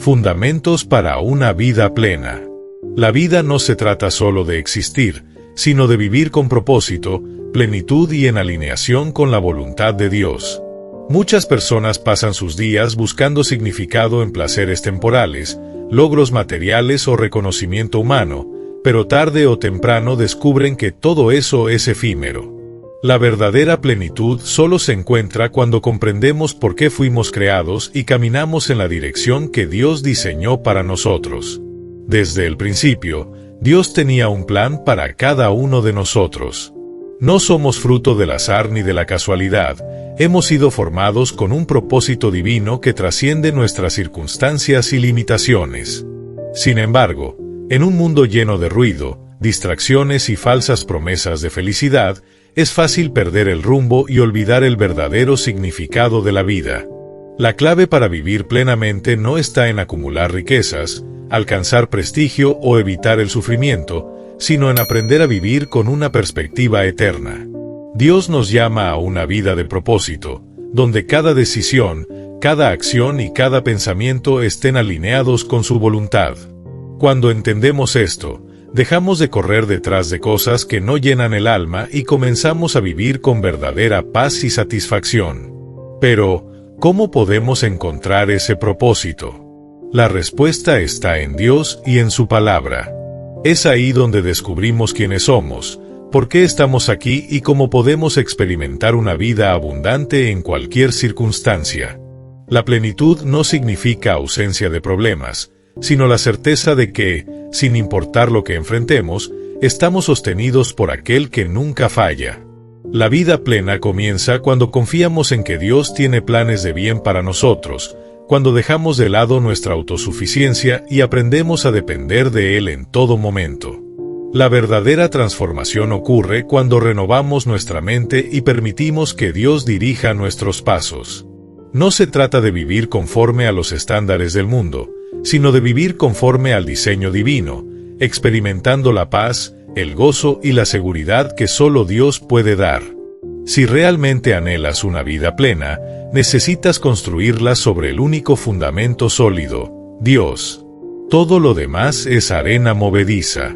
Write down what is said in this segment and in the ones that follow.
Fundamentos para una vida plena. La vida no se trata solo de existir, sino de vivir con propósito, plenitud y en alineación con la voluntad de Dios. Muchas personas pasan sus días buscando significado en placeres temporales, logros materiales o reconocimiento humano, pero tarde o temprano descubren que todo eso es efímero. La verdadera plenitud solo se encuentra cuando comprendemos por qué fuimos creados y caminamos en la dirección que Dios diseñó para nosotros. Desde el principio, Dios tenía un plan para cada uno de nosotros. No somos fruto del azar ni de la casualidad, hemos sido formados con un propósito divino que trasciende nuestras circunstancias y limitaciones. Sin embargo, en un mundo lleno de ruido, distracciones y falsas promesas de felicidad, es fácil perder el rumbo y olvidar el verdadero significado de la vida. La clave para vivir plenamente no está en acumular riquezas, alcanzar prestigio o evitar el sufrimiento, sino en aprender a vivir con una perspectiva eterna. Dios nos llama a una vida de propósito, donde cada decisión, cada acción y cada pensamiento estén alineados con su voluntad. Cuando entendemos esto, dejamos de correr detrás de cosas que no llenan el alma y comenzamos a vivir con verdadera paz y satisfacción. Pero, ¿cómo podemos encontrar ese propósito? La respuesta está en Dios y en su palabra. Es ahí donde descubrimos quiénes somos, por qué estamos aquí y cómo podemos experimentar una vida abundante en cualquier circunstancia. La plenitud no significa ausencia de problemas, sino la certeza de que, sin importar lo que enfrentemos, estamos sostenidos por aquel que nunca falla. La vida plena comienza cuando confiamos en que Dios tiene planes de bien para nosotros, cuando dejamos de lado nuestra autosuficiencia y aprendemos a depender de Él en todo momento. La verdadera transformación ocurre cuando renovamos nuestra mente y permitimos que Dios dirija nuestros pasos. No se trata de vivir conforme a los estándares del mundo, sino de vivir conforme al diseño divino, experimentando la paz, el gozo y la seguridad que solo Dios puede dar. Si realmente anhelas una vida plena, necesitas construirla sobre el único fundamento sólido, Dios. Todo lo demás es arena movediza.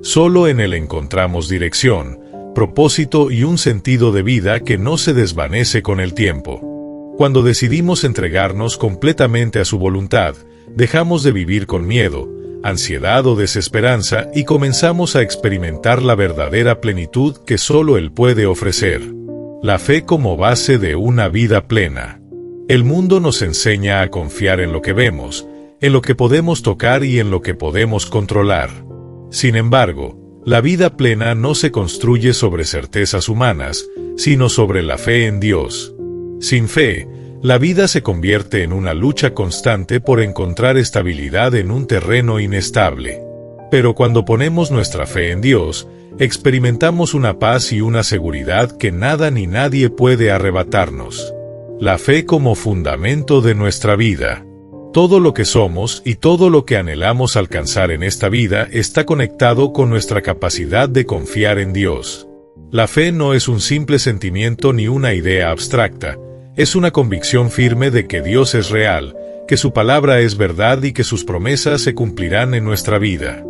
Solo en Él encontramos dirección, propósito y un sentido de vida que no se desvanece con el tiempo. Cuando decidimos entregarnos completamente a su voluntad, dejamos de vivir con miedo, ansiedad o desesperanza y comenzamos a experimentar la verdadera plenitud que solo Él puede ofrecer. La fe como base de una vida plena. El mundo nos enseña a confiar en lo que vemos, en lo que podemos tocar y en lo que podemos controlar. Sin embargo, la vida plena no se construye sobre certezas humanas, sino sobre la fe en Dios. Sin fe, la vida se convierte en una lucha constante por encontrar estabilidad en un terreno inestable. Pero cuando ponemos nuestra fe en Dios, experimentamos una paz y una seguridad que nada ni nadie puede arrebatarnos. La fe como fundamento de nuestra vida. Todo lo que somos y todo lo que anhelamos alcanzar en esta vida está conectado con nuestra capacidad de confiar en Dios. La fe no es un simple sentimiento ni una idea abstracta, es una convicción firme de que Dios es real, que su palabra es verdad y que sus promesas se cumplirán en nuestra vida.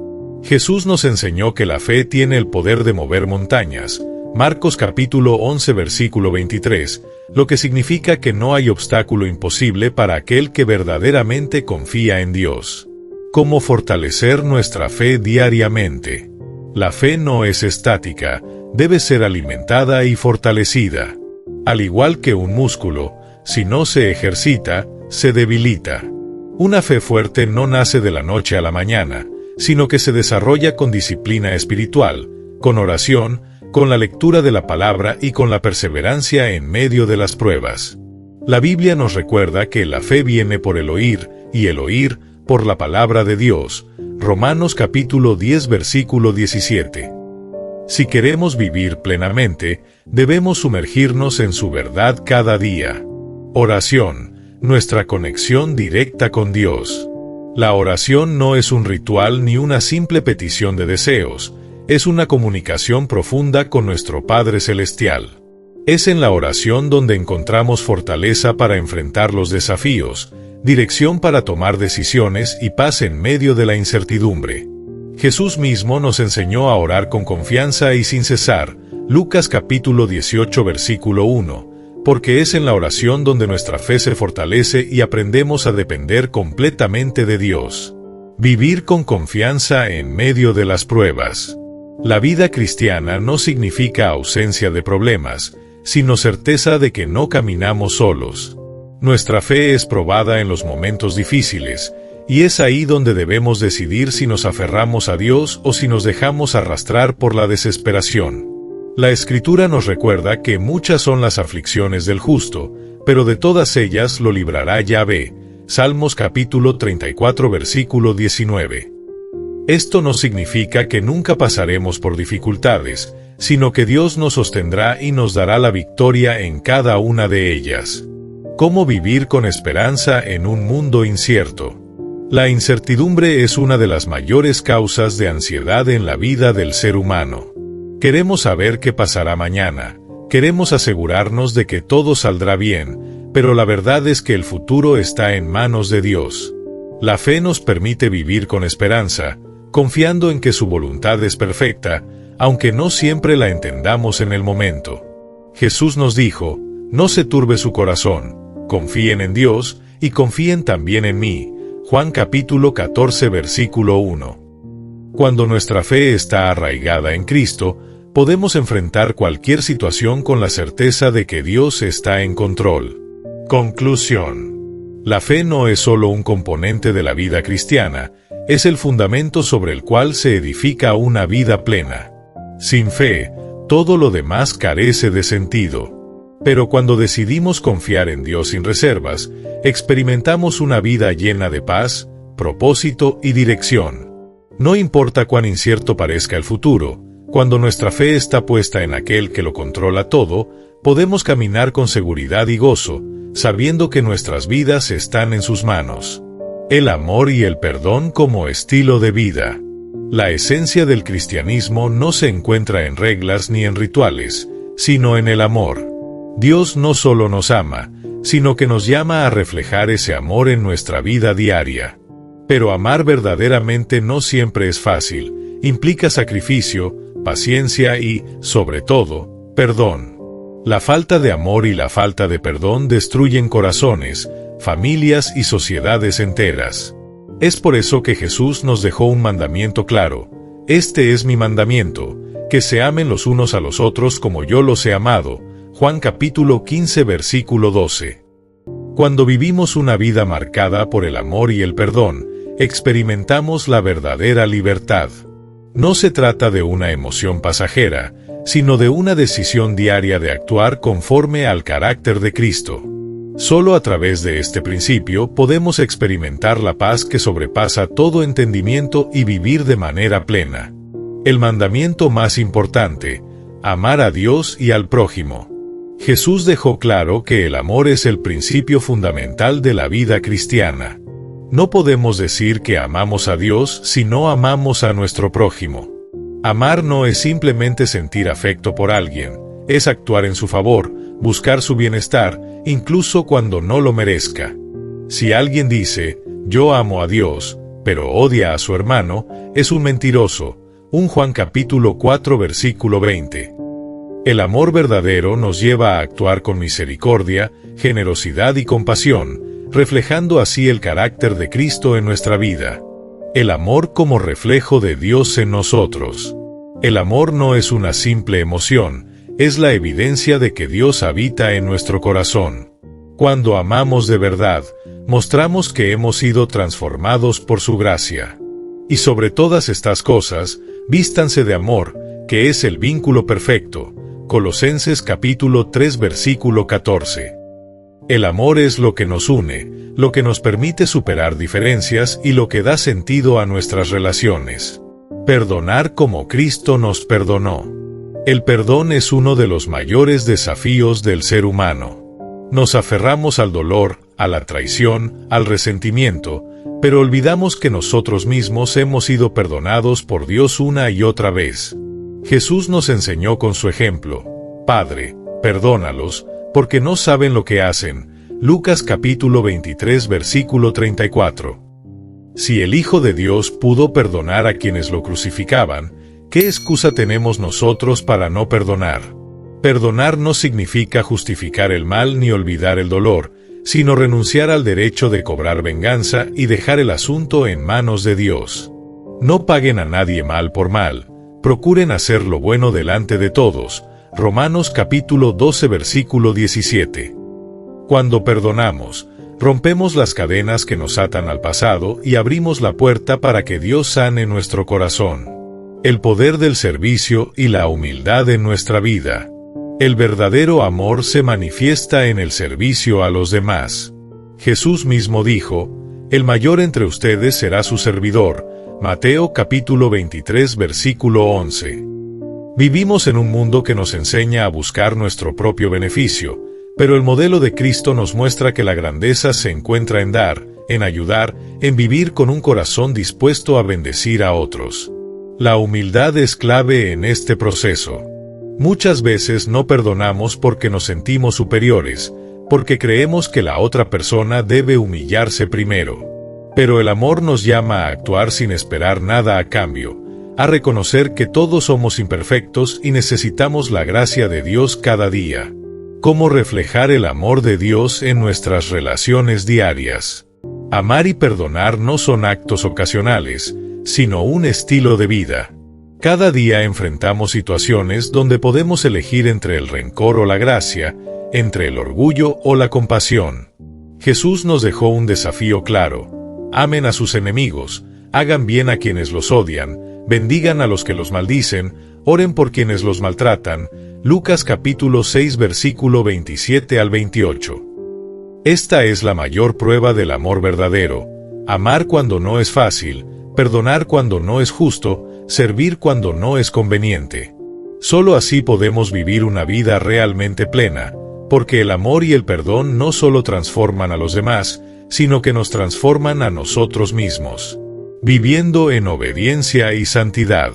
Jesús nos enseñó que la fe tiene el poder de mover montañas, Marcos capítulo 11 versículo 23, lo que significa que no hay obstáculo imposible para aquel que verdaderamente confía en Dios. ¿Cómo fortalecer nuestra fe diariamente? La fe no es estática, debe ser alimentada y fortalecida. Al igual que un músculo, si no se ejercita, se debilita. Una fe fuerte no nace de la noche a la mañana, sino que se desarrolla con disciplina espiritual, con oración, con la lectura de la palabra y con la perseverancia en medio de las pruebas. La Biblia nos recuerda que la fe viene por el oír, y el oír, por la palabra de Dios. Romanos capítulo 10 versículo 17. Si queremos vivir plenamente, debemos sumergirnos en su verdad cada día. Oración, nuestra conexión directa con Dios. La oración no es un ritual ni una simple petición de deseos, es una comunicación profunda con nuestro Padre Celestial. Es en la oración donde encontramos fortaleza para enfrentar los desafíos, dirección para tomar decisiones y paz en medio de la incertidumbre. Jesús mismo nos enseñó a orar con confianza y sin cesar, Lucas capítulo 18 versículo 1, porque es en la oración donde nuestra fe se fortalece y aprendemos a depender completamente de Dios. Vivir con confianza en medio de las pruebas. La vida cristiana no significa ausencia de problemas, sino certeza de que no caminamos solos. Nuestra fe es probada en los momentos difíciles, y es ahí donde debemos decidir si nos aferramos a Dios o si nos dejamos arrastrar por la desesperación. La Escritura nos recuerda que muchas son las aflicciones del justo, pero de todas ellas lo librará Yahvé. Salmos capítulo 34 versículo 19. Esto no significa que nunca pasaremos por dificultades, sino que Dios nos sostendrá y nos dará la victoria en cada una de ellas. ¿Cómo vivir con esperanza en un mundo incierto? La incertidumbre es una de las mayores causas de ansiedad en la vida del ser humano. Queremos saber qué pasará mañana, queremos asegurarnos de que todo saldrá bien, pero la verdad es que el futuro está en manos de Dios. La fe nos permite vivir con esperanza, confiando en que su voluntad es perfecta, aunque no siempre la entendamos en el momento. Jesús nos dijo, no se turbe su corazón, confíen en Dios, y confíen también en mí. Juan capítulo 14 versículo 1. Cuando nuestra fe está arraigada en Cristo, podemos enfrentar cualquier situación con la certeza de que Dios está en control. Conclusión. La fe no es solo un componente de la vida cristiana, es el fundamento sobre el cual se edifica una vida plena. Sin fe, todo lo demás carece de sentido. Pero cuando decidimos confiar en Dios sin reservas, experimentamos una vida llena de paz, propósito y dirección. No importa cuán incierto parezca el futuro, cuando nuestra fe está puesta en aquel que lo controla todo, podemos caminar con seguridad y gozo, sabiendo que nuestras vidas están en sus manos. El amor y el perdón como estilo de vida. La esencia del cristianismo no se encuentra en reglas ni en rituales, sino en el amor. Dios no solo nos ama, sino que nos llama a reflejar ese amor en nuestra vida diaria. Pero amar verdaderamente no siempre es fácil, implica sacrificio, paciencia y, sobre todo, perdón. La falta de amor y la falta de perdón destruyen corazones, familias y sociedades enteras. Es por eso que Jesús nos dejó un mandamiento claro. Este es mi mandamiento, que se amen los unos a los otros como yo los he amado. Juan capítulo 15 versículo 12. Cuando vivimos una vida marcada por el amor y el perdón, experimentamos la verdadera libertad. No se trata de una emoción pasajera, sino de una decisión diaria de actuar conforme al carácter de Cristo. Solo a través de este principio podemos experimentar la paz que sobrepasa todo entendimiento y vivir de manera plena. El mandamiento más importante, amar a Dios y al prójimo. Jesús dejó claro que el amor es el principio fundamental de la vida cristiana. No podemos decir que amamos a Dios si no amamos a nuestro prójimo. Amar no es simplemente sentir afecto por alguien, es actuar en su favor, buscar su bienestar, incluso cuando no lo merezca. Si alguien dice, yo amo a Dios, pero odia a su hermano, es un mentiroso. 1 Juan capítulo 4 versículo 20. El amor verdadero nos lleva a actuar con misericordia, generosidad y compasión, reflejando así el carácter de Cristo en nuestra vida. El amor como reflejo de Dios en nosotros. El amor no es una simple emoción, es la evidencia de que Dios habita en nuestro corazón. Cuando amamos de verdad, mostramos que hemos sido transformados por su gracia. Y sobre todas estas cosas, vístanse de amor, que es el vínculo perfecto. Colosenses capítulo 3 versículo 14. El amor es lo que nos une, lo que nos permite superar diferencias y lo que da sentido a nuestras relaciones. Perdonar como Cristo nos perdonó. El perdón es uno de los mayores desafíos del ser humano. Nos aferramos al dolor, a la traición, al resentimiento, pero olvidamos que nosotros mismos hemos sido perdonados por Dios una y otra vez. Jesús nos enseñó con su ejemplo: Padre, perdónalos, porque no saben lo que hacen. Lucas capítulo 23 versículo 34. Si el Hijo de Dios pudo perdonar a quienes lo crucificaban, ¿qué excusa tenemos nosotros para no perdonar? Perdonar no significa justificar el mal ni olvidar el dolor, sino renunciar al derecho de cobrar venganza y dejar el asunto en manos de Dios. No paguen a nadie mal por mal, procuren hacer lo bueno delante de todos. Romanos capítulo 12 versículo 17. Cuando perdonamos, rompemos las cadenas que nos atan al pasado y abrimos la puerta para que Dios sane nuestro corazón. El poder del servicio y la humildad en nuestra vida. El verdadero amor se manifiesta en el servicio a los demás. Jesús mismo dijo, «El mayor entre ustedes será su servidor». Mateo capítulo 23 versículo 11. Vivimos en un mundo que nos enseña a buscar nuestro propio beneficio, pero el modelo de Cristo nos muestra que la grandeza se encuentra en dar, en ayudar, en vivir con un corazón dispuesto a bendecir a otros. La humildad es clave en este proceso. Muchas veces no perdonamos porque nos sentimos superiores, porque creemos que la otra persona debe humillarse primero. Pero el amor nos llama a actuar sin esperar nada a cambio, a reconocer que todos somos imperfectos y necesitamos la gracia de Dios cada día. ¿Cómo reflejar el amor de Dios en nuestras relaciones diarias? Amar y perdonar no son actos ocasionales, sino un estilo de vida. Cada día enfrentamos situaciones donde podemos elegir entre el rencor o la gracia, entre el orgullo o la compasión. Jesús nos dejó un desafío claro. Amen a sus enemigos, hagan bien a quienes los odian, bendigan a los que los maldicen, oren por quienes los maltratan. Lucas capítulo 6 versículo 27 al 28. Esta es la mayor prueba del amor verdadero. Amar cuando no es fácil, perdonar cuando no es justo, servir cuando no es conveniente. Solo así podemos vivir una vida realmente plena, porque el amor y el perdón no solo transforman a los demás, sino que nos transforman a nosotros mismos. Viviendo en obediencia y santidad.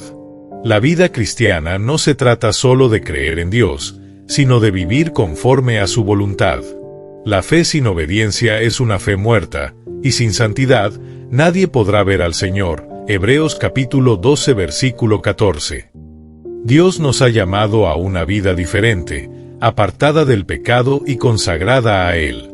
La vida cristiana no se trata solo de creer en Dios, sino de vivir conforme a su voluntad. La fe sin obediencia es una fe muerta, y sin santidad, nadie podrá ver al Señor. Hebreos capítulo 12 versículo 14. Dios nos ha llamado a una vida diferente, apartada del pecado y consagrada a Él.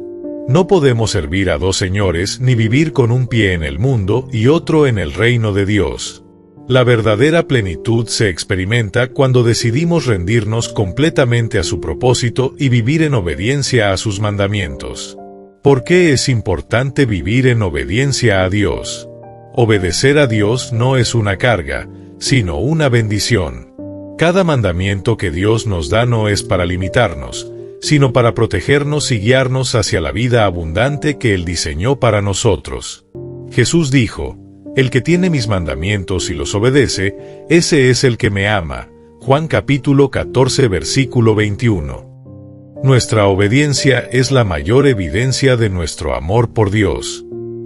No podemos servir a dos señores ni vivir con un pie en el mundo y otro en el reino de Dios. La verdadera plenitud se experimenta cuando decidimos rendirnos completamente a su propósito y vivir en obediencia a sus mandamientos. ¿Por qué es importante vivir en obediencia a Dios? Obedecer a Dios no es una carga, sino una bendición. Cada mandamiento que Dios nos da no es para limitarnos, sino para protegernos y guiarnos hacia la vida abundante que Él diseñó para nosotros. Jesús dijo, «El que tiene mis mandamientos y los obedece, ese es el que me ama». Juan capítulo 14 versículo 21. Nuestra obediencia es la mayor evidencia de nuestro amor por Dios.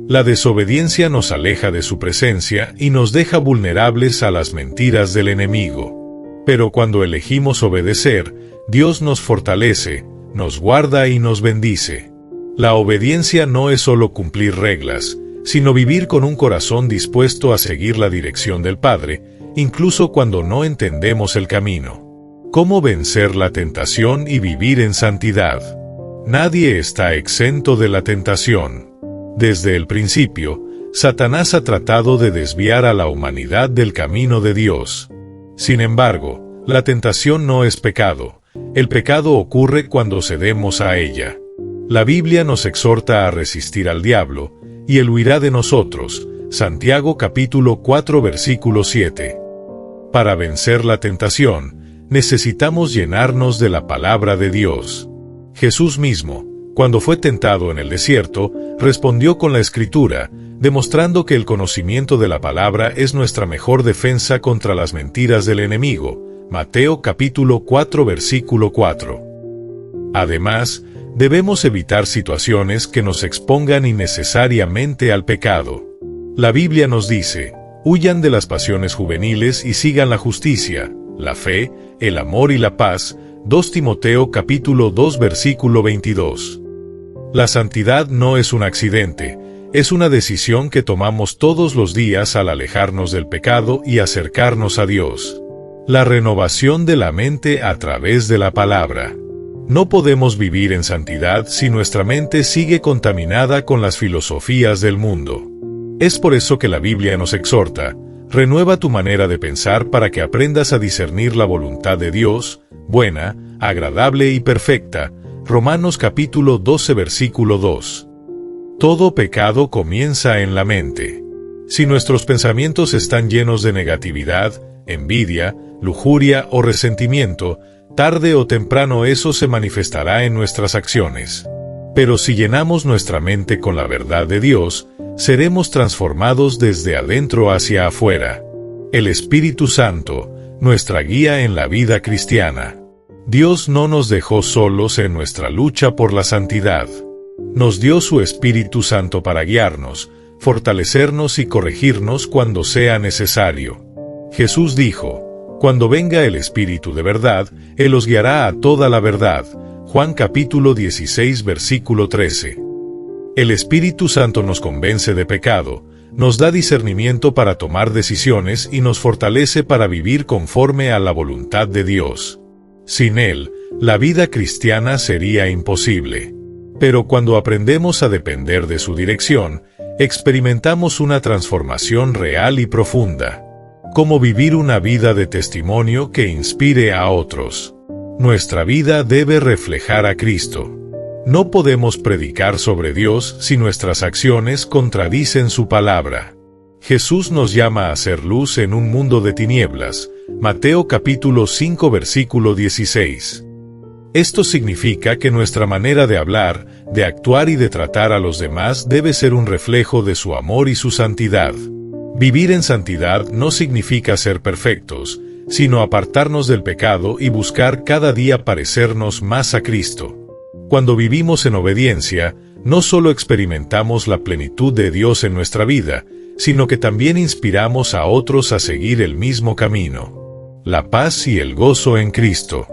La desobediencia nos aleja de su presencia y nos deja vulnerables a las mentiras del enemigo. Pero cuando elegimos obedecer, Dios nos fortalece, nos guarda y nos bendice. La obediencia no es solo cumplir reglas, sino vivir con un corazón dispuesto a seguir la dirección del Padre, incluso cuando no entendemos el camino. ¿Cómo vencer la tentación y vivir en santidad? Nadie está exento de la tentación. Desde el principio, Satanás ha tratado de desviar a la humanidad del camino de Dios. Sin embargo, la tentación no es pecado. El pecado ocurre cuando cedemos a ella. La Biblia nos exhorta a resistir al diablo, y él huirá de nosotros. Santiago capítulo 4 versículo 7. Para vencer la tentación, necesitamos llenarnos de la palabra de Dios. Jesús mismo, cuando fue tentado en el desierto, respondió con la Escritura, demostrando que el conocimiento de la palabra es nuestra mejor defensa contra las mentiras del enemigo. Mateo capítulo 4 versículo 4. Además, debemos evitar situaciones que nos expongan innecesariamente al pecado. La Biblia nos dice, huyan de las pasiones juveniles y sigan la justicia, la fe, el amor y la paz. 2 Timoteo capítulo 2 versículo 22. La santidad no es un accidente, es una decisión que tomamos todos los días al alejarnos del pecado y acercarnos a Dios. La renovación de la mente a través de la palabra. No podemos vivir en santidad si nuestra mente sigue contaminada con las filosofías del mundo. Es por eso que la Biblia nos exhorta: renueva tu manera de pensar para que aprendas a discernir la voluntad de Dios, buena, agradable y perfecta. Romanos capítulo 12 versículo 2. Todo pecado comienza en la mente. Si nuestros pensamientos están llenos de negatividad, envidia, lujuria o resentimiento, tarde o temprano eso se manifestará en nuestras acciones. Pero si llenamos nuestra mente con la verdad de Dios, seremos transformados desde adentro hacia afuera. El Espíritu Santo, nuestra guía en la vida cristiana. Dios no nos dejó solos en nuestra lucha por la santidad. Nos dio su Espíritu Santo para guiarnos, fortalecernos y corregirnos cuando sea necesario. Jesús dijo: cuando venga el Espíritu de verdad, Él os guiará a toda la verdad. Juan capítulo 16 versículo 13. El Espíritu Santo nos convence de pecado, nos da discernimiento para tomar decisiones y nos fortalece para vivir conforme a la voluntad de Dios. Sin Él, la vida cristiana sería imposible. Pero cuando aprendemos a depender de su dirección, experimentamos una transformación real y profunda. Cómo vivir una vida de testimonio que inspire a otros. Nuestra vida debe reflejar a Cristo. No podemos predicar sobre Dios si nuestras acciones contradicen su palabra. Jesús nos llama a ser luz en un mundo de tinieblas. Mateo capítulo 5 versículo 16. Esto significa que nuestra manera de hablar, de actuar y de tratar a los demás debe ser un reflejo de su amor y su santidad. Vivir en santidad no significa ser perfectos, sino apartarnos del pecado y buscar cada día parecernos más a Cristo. Cuando vivimos en obediencia, no solo experimentamos la plenitud de Dios en nuestra vida, sino que también inspiramos a otros a seguir el mismo camino. La paz y el gozo en Cristo.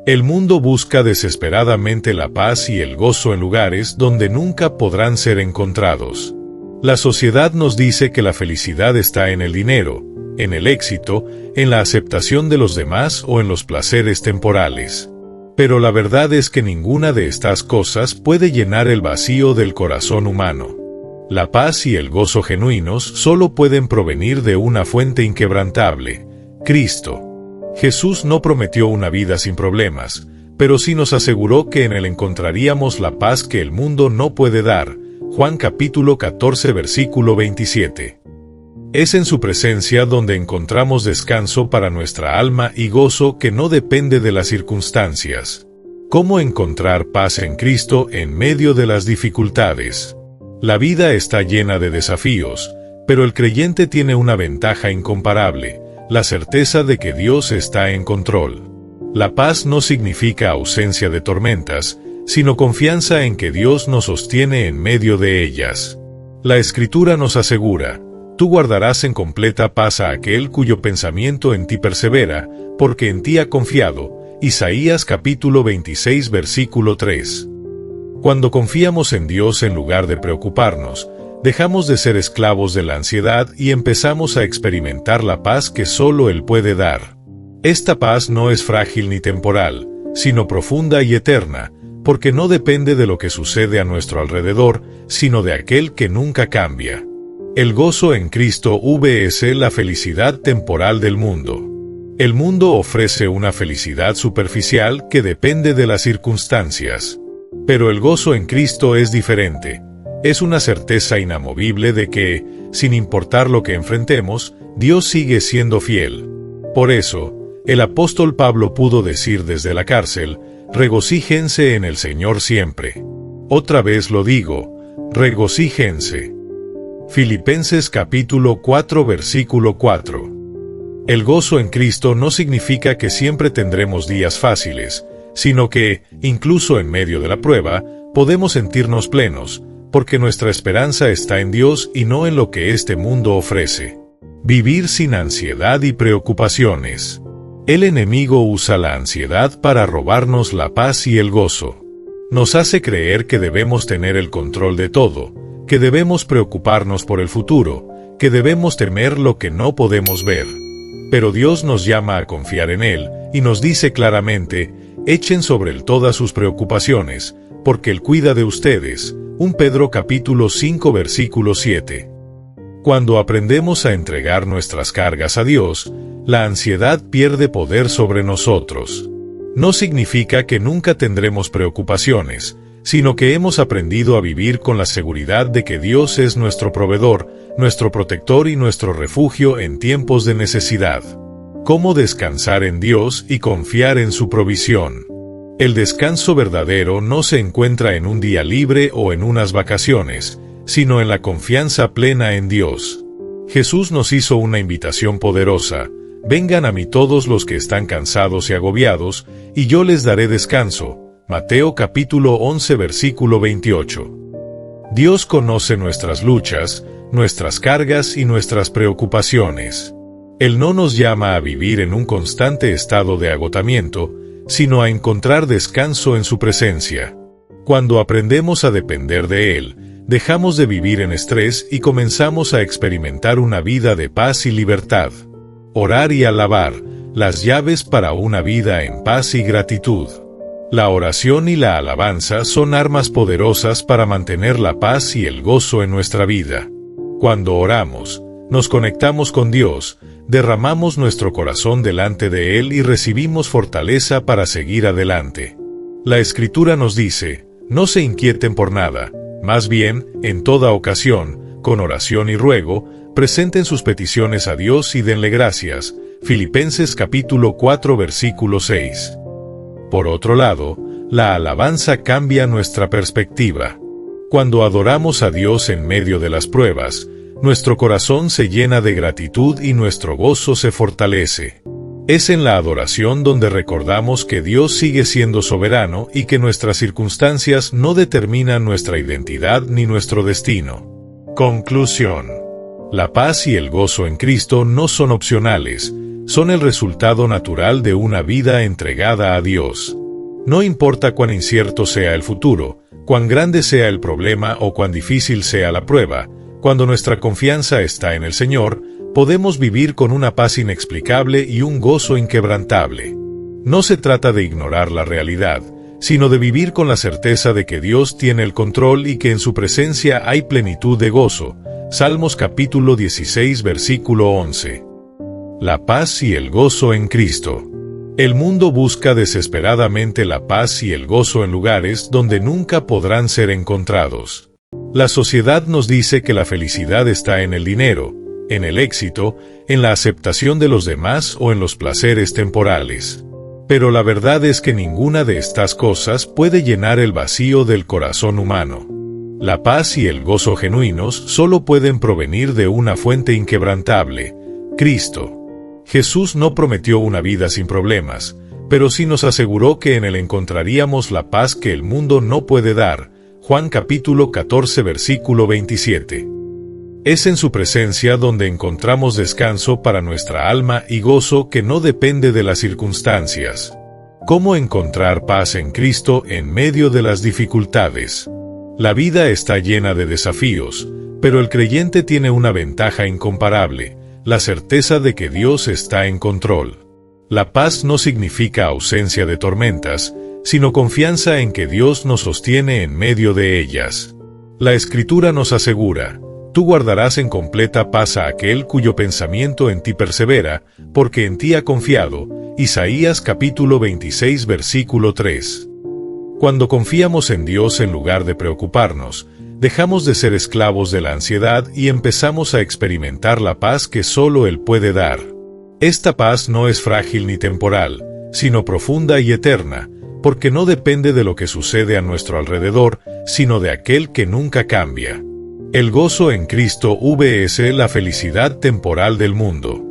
El mundo busca desesperadamente la paz y el gozo en lugares donde nunca podrán ser encontrados. La sociedad nos dice que la felicidad está en el dinero, en el éxito, en la aceptación de los demás o en los placeres temporales. Pero la verdad es que ninguna de estas cosas puede llenar el vacío del corazón humano. La paz y el gozo genuinos solo pueden provenir de una fuente inquebrantable: Cristo. Jesús no prometió una vida sin problemas, pero sí nos aseguró que en Él encontraríamos la paz que el mundo no puede dar. Juan capítulo 14 versículo 27. Es en su presencia donde encontramos descanso para nuestra alma y gozo que no depende de las circunstancias. ¿Cómo encontrar paz en Cristo en medio de las dificultades? La vida está llena de desafíos, pero el creyente tiene una ventaja incomparable: la certeza de que Dios está en control. La paz no significa ausencia de tormentas, sino confianza en que Dios nos sostiene en medio de ellas. La Escritura nos asegura: tú guardarás en completa paz a aquel cuyo pensamiento en ti persevera, porque en ti ha confiado. Isaías capítulo 26 versículo 3. Cuando confiamos en Dios en lugar de preocuparnos, dejamos de ser esclavos de la ansiedad y empezamos a experimentar la paz que solo Él puede dar. Esta paz no es frágil ni temporal, sino profunda y eterna, porque no depende de lo que sucede a nuestro alrededor, sino de aquel que nunca cambia. El gozo en Cristo es la felicidad temporal del mundo. El mundo ofrece una felicidad superficial que depende de las circunstancias. Pero el gozo en Cristo es diferente. Es una certeza inamovible de que, sin importar lo que enfrentemos, Dios sigue siendo fiel. Por eso, el apóstol Pablo pudo decir desde la cárcel: regocíjense en el Señor siempre. Otra vez lo digo, regocíjense. Filipenses capítulo 4 versículo 4. El gozo en Cristo no significa que siempre tendremos días fáciles, sino que, incluso en medio de la prueba, podemos sentirnos plenos, porque nuestra esperanza está en Dios y no en lo que este mundo ofrece. Vivir sin ansiedad y preocupaciones. El enemigo usa la ansiedad para robarnos la paz y el gozo. Nos hace creer que debemos tener el control de todo, que debemos preocuparnos por el futuro, que debemos temer lo que no podemos ver. Pero Dios nos llama a confiar en Él, y nos dice claramente, echen sobre Él todas sus preocupaciones, porque Él cuida de ustedes. 1 Pedro capítulo 5 versículo 7. Cuando aprendemos a entregar nuestras cargas a Dios, la ansiedad pierde poder sobre nosotros. No significa que nunca tendremos preocupaciones, sino que hemos aprendido a vivir con la seguridad de que Dios es nuestro proveedor, nuestro protector y nuestro refugio en tiempos de necesidad. ¿Cómo descansar en Dios y confiar en su provisión? El descanso verdadero no se encuentra en un día libre o en unas vacaciones, sino en la confianza plena en Dios. Jesús nos hizo una invitación poderosa: vengan a mí todos los que están cansados y agobiados, y yo les daré descanso. Mateo capítulo 11 versículo 28. Dios conoce nuestras luchas, nuestras cargas y nuestras preocupaciones. Él no nos llama a vivir en un constante estado de agotamiento, sino a encontrar descanso en su presencia. Cuando aprendemos a depender de Él, dejamos de vivir en estrés y comenzamos a experimentar una vida de paz y libertad. Orar y alabar, las llaves para una vida en paz y gratitud. La oración y la alabanza son armas poderosas para mantener la paz y el gozo en nuestra vida. Cuando oramos, nos conectamos con Dios, derramamos nuestro corazón delante de Él y recibimos fortaleza para seguir adelante. La Escritura nos dice, no se inquieten por nada, más bien, en toda ocasión, con oración y ruego, presenten sus peticiones a Dios y denle gracias. Filipenses capítulo 4 versículo 6. Por otro lado, la alabanza cambia nuestra perspectiva. Cuando adoramos a Dios en medio de las pruebas, nuestro corazón se llena de gratitud y nuestro gozo se fortalece. Es en la adoración donde recordamos que Dios sigue siendo soberano y que nuestras circunstancias no determinan nuestra identidad ni nuestro destino. Conclusión. La paz y el gozo en Cristo no son opcionales, son el resultado natural de una vida entregada a Dios. No importa cuán incierto sea el futuro, cuán grande sea el problema o cuán difícil sea la prueba, cuando nuestra confianza está en el Señor, podemos vivir con una paz inexplicable y un gozo inquebrantable. No se trata de ignorar la realidad, sino de vivir con la certeza de que Dios tiene el control y que en su presencia hay plenitud de gozo. Salmos capítulo 16 versículo 11. La paz y el gozo en Cristo. El mundo busca desesperadamente la paz y el gozo en lugares donde nunca podrán ser encontrados. La sociedad nos dice que la felicidad está en el dinero, en el éxito, en la aceptación de los demás o en los placeres temporales. Pero la verdad es que ninguna de estas cosas puede llenar el vacío del corazón humano. La paz y el gozo genuinos solo pueden provenir de una fuente inquebrantable, Cristo. Jesús no prometió una vida sin problemas, pero sí nos aseguró que en Él encontraríamos la paz que el mundo no puede dar. Juan capítulo 14 versículo 27. Es en su presencia donde encontramos descanso para nuestra alma y gozo que no depende de las circunstancias. ¿Cómo encontrar paz en Cristo en medio de las dificultades? La vida está llena de desafíos, pero el creyente tiene una ventaja incomparable: la certeza de que Dios está en control. La paz no significa ausencia de tormentas, sino confianza en que Dios nos sostiene en medio de ellas. La Escritura nos asegura, tú guardarás en completa paz a aquel cuyo pensamiento en ti persevera, porque en ti ha confiado. Isaías capítulo 26 versículo 3. Cuando confiamos en Dios en lugar de preocuparnos, dejamos de ser esclavos de la ansiedad y empezamos a experimentar la paz que solo Él puede dar. Esta paz no es frágil ni temporal, sino profunda y eterna, porque no depende de lo que sucede a nuestro alrededor, sino de aquel que nunca cambia. El gozo en Cristo es la felicidad temporal del mundo.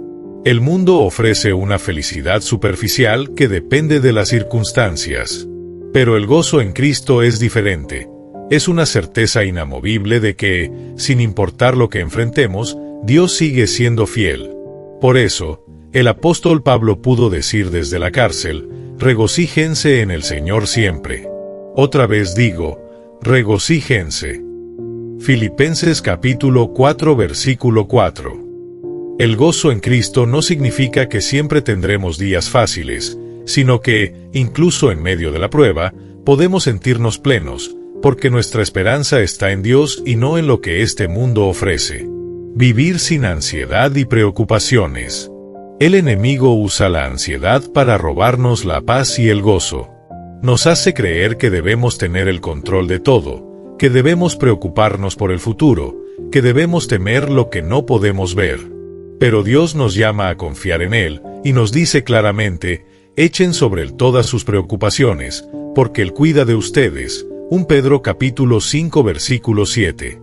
El mundo ofrece una felicidad superficial que depende de las circunstancias. Pero el gozo en Cristo es diferente. Es una certeza inamovible de que, sin importar lo que enfrentemos, Dios sigue siendo fiel. Por eso, el apóstol Pablo pudo decir desde la cárcel, regocíjense en el Señor siempre. Otra vez digo, regocíjense. Filipenses capítulo 4 versículo 4. El gozo en Cristo no significa que siempre tendremos días fáciles, sino que, incluso en medio de la prueba, podemos sentirnos plenos, porque nuestra esperanza está en Dios y no en lo que este mundo ofrece. Vivir sin ansiedad y preocupaciones. El enemigo usa la ansiedad para robarnos la paz y el gozo. Nos hace creer que debemos tener el control de todo, que debemos preocuparnos por el futuro, que debemos temer lo que no podemos ver. Pero Dios nos llama a confiar en Él, y nos dice claramente, echen sobre Él todas sus preocupaciones, porque Él cuida de ustedes. 1 Pedro capítulo 5 versículo 7.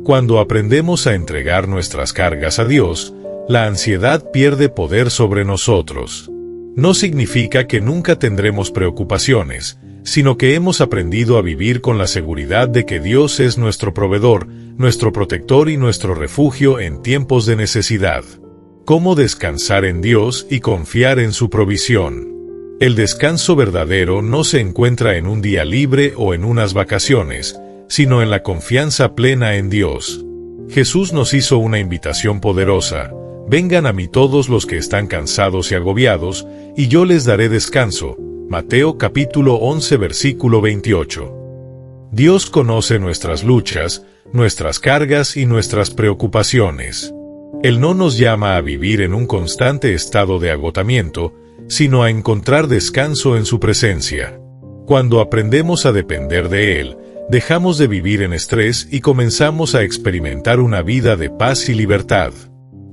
Cuando aprendemos a entregar nuestras cargas a Dios, la ansiedad pierde poder sobre nosotros. No significa que nunca tendremos preocupaciones, sino que hemos aprendido a vivir con la seguridad de que Dios es nuestro proveedor, nuestro protector y nuestro refugio en tiempos de necesidad. ¿Cómo descansar en Dios y confiar en su provisión? El descanso verdadero no se encuentra en un día libre o en unas vacaciones, sino en la confianza plena en Dios. Jesús nos hizo una invitación poderosa: vengan a mí todos los que están cansados y agobiados, y yo les daré descanso. Mateo capítulo 11 versículo 28. Dios conoce nuestras luchas, nuestras cargas y nuestras preocupaciones. Él no nos llama a vivir en un constante estado de agotamiento, sino a encontrar descanso en su presencia. Cuando aprendemos a depender de Él, dejamos de vivir en estrés y comenzamos a experimentar una vida de paz y libertad.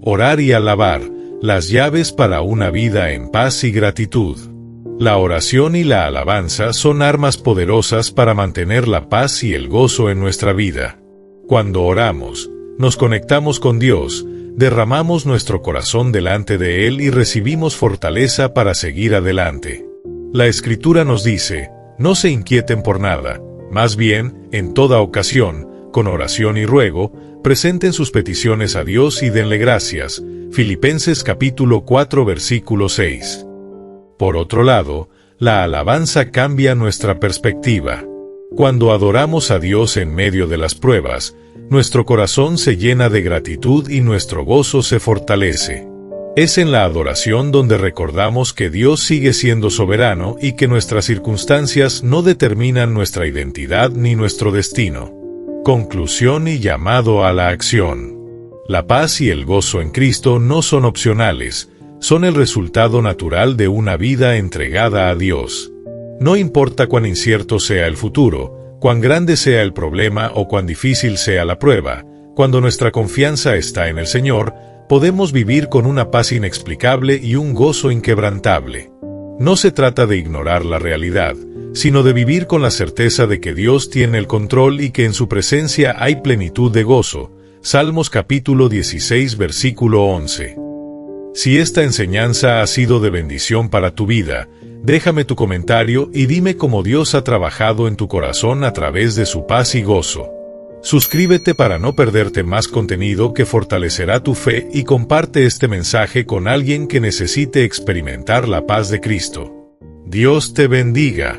Orar y alabar, las llaves para una vida en paz y gratitud. La oración y la alabanza son armas poderosas para mantener la paz y el gozo en nuestra vida. Cuando oramos, nos conectamos con Dios, derramamos nuestro corazón delante de Él y recibimos fortaleza para seguir adelante. La Escritura nos dice, no se inquieten por nada, más bien, en toda ocasión, con oración y ruego, presenten sus peticiones a Dios y denle gracias. Filipenses capítulo 4 versículo 6. Por otro lado, la alabanza cambia nuestra perspectiva. Cuando adoramos a Dios en medio de las pruebas, nuestro corazón se llena de gratitud y nuestro gozo se fortalece. Es en la adoración donde recordamos que Dios sigue siendo soberano y que nuestras circunstancias no determinan nuestra identidad ni nuestro destino. Conclusión y llamado a la acción. La paz y el gozo en Cristo no son opcionales, son el resultado natural de una vida entregada a Dios. No importa cuán incierto sea el futuro, cuán grande sea el problema o cuán difícil sea la prueba, cuando nuestra confianza está en el Señor, podemos vivir con una paz inexplicable y un gozo inquebrantable. No se trata de ignorar la realidad, sino de vivir con la certeza de que Dios tiene el control y que en su presencia hay plenitud de gozo. Salmos capítulo 16 versículo 11. Si esta enseñanza ha sido de bendición para tu vida, déjame tu comentario y dime cómo Dios ha trabajado en tu corazón a través de su paz y gozo. Suscríbete para no perderte más contenido que fortalecerá tu fe y comparte este mensaje con alguien que necesite experimentar la paz de Cristo. Dios te bendiga.